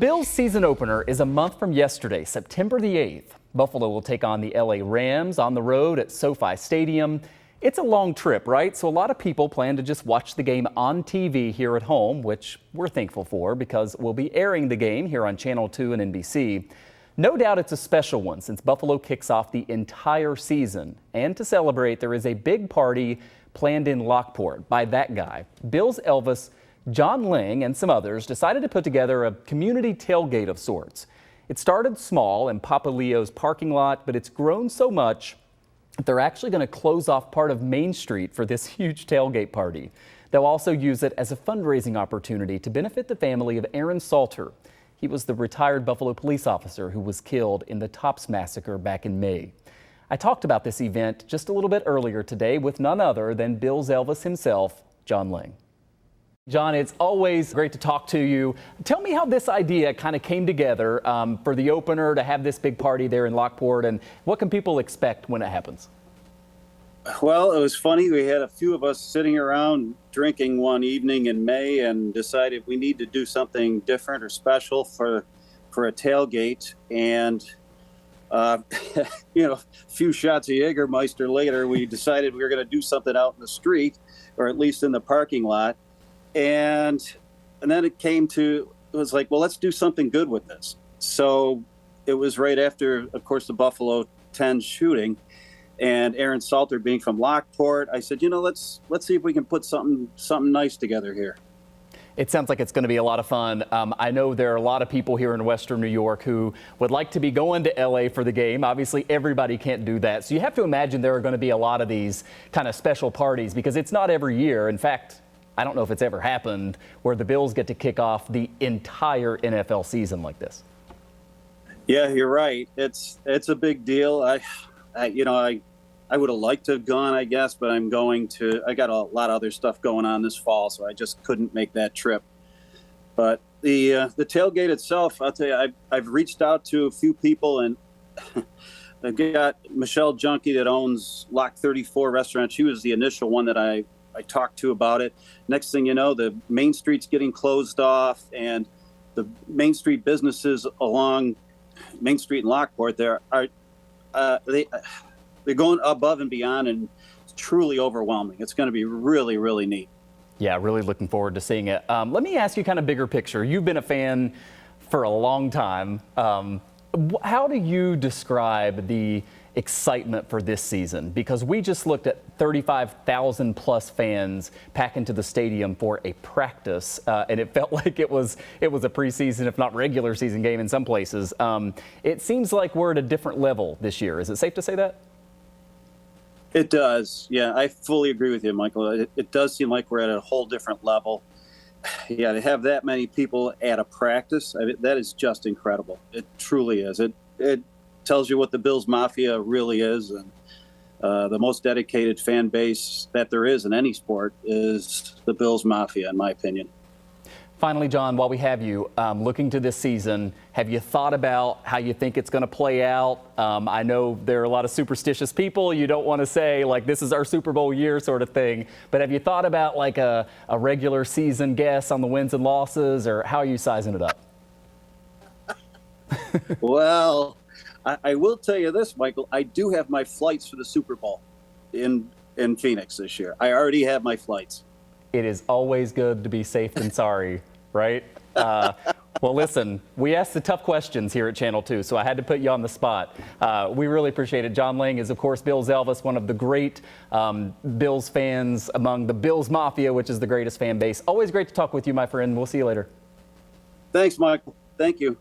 Bills season opener is a month from yesterday, September the 8th. Buffalo will take on the LA Rams on the road at SoFi Stadium. It's a long trip, right? So a lot of people plan to just watch the game on TV here at home, which we're thankful for because we'll be airing the game here on Channel 2 and NBC. No doubt it's a special one since Buffalo kicks off the entire season. And to celebrate, there is a big party planned in Lockport by that guy. Bills Elvis, John Ling, and some others decided to put together a community tailgate of sorts. It started small in Papa Leo's parking lot, but it's grown so much that they're actually going to close off part of Main Street for this huge tailgate party. They'll also use it as a fundraising opportunity to benefit the family of Aaron Salter. He was the retired Buffalo police officer who was killed in the Tops massacre back in May. I talked about this event just a little bit earlier today with none other than Bills Elvis himself, John Ling. John, it's always great to talk to you. Tell me how this idea kind of came together for the opener to have this big party there in Lockport, and what can people expect when it happens? Well, it was funny. We had a few of us sitting around drinking one evening in May and decided we need to do something different or special for a tailgate. And, a few shots of Jägermeister later, we decided we were going to do something out in the street, or at least in the parking lot. And then it was like, well, let's do something good with this. So it was right after, of course, the Buffalo 10 shooting and Aaron Salter being from Lockport. I said, let's see if we can put something nice together here. It sounds like it's going to be a lot of fun. I know there are a lot of people here in Western New York who would like to be going to LA for the game. Obviously, everybody can't do that. So you have to imagine there are going to be a lot of these kind of special parties because it's not every year. In fact, I don't know if it's ever happened where the Bills get to kick off the entire NFL season like this. Yeah, you're right. It's a big deal. I would have liked to have gone, I guess, but I got a lot of other stuff going on this fall, so I just couldn't make that trip. But the tailgate itself, I'll tell you, I've reached out to a few people, and I've got Michelle Junkie that owns Lock 34 restaurant. She was the initial one that I talked to about it. Next thing you know, the Main Street's getting closed off, and the Main Street businesses along Main Street in Lockport, they're going above and beyond, and it's truly overwhelming. It's going to be really, really neat. Yeah, really looking forward to seeing it. Let me ask you kind of bigger picture. You've been a fan for a long time. How do you describe the excitement for this season? Because we just looked at 35,000 plus fans pack into the stadium for a practice, and it felt like it was a preseason, if not regular season game in some places. It seems like we're at a different level this year. Is it safe to say that? It does. Yeah, I fully agree with you, Michael. It does seem like we're at a whole different level. Yeah, to have that many people at a practice, that is just incredible. It truly is. It tells you what the Bills Mafia really is, and the most dedicated fan base that there is in any sport is the Bills Mafia, in my opinion. Finally, John, while we have you, looking to this season, have you thought about how you think it's going to play out? I know there are a lot of superstitious people. You don't want to say, like, this is our Super Bowl year sort of thing. But have you thought about, like, a regular season guess on the wins and losses, or how are you sizing it up? Well, I will tell you this, Michael. I do have my flights for the Super Bowl in Phoenix this year. I already have my flights. It is always good to be safe than sorry, right? Well, listen, we asked the tough questions here at Channel 2, so I had to put you on the spot. We really appreciate it. John Ling is, of course, Bills Elvis, one of the great Bills fans among the Bills Mafia, which is the greatest fan base. Always great to talk with you, my friend. We'll see you later. Thanks, Michael. Thank you.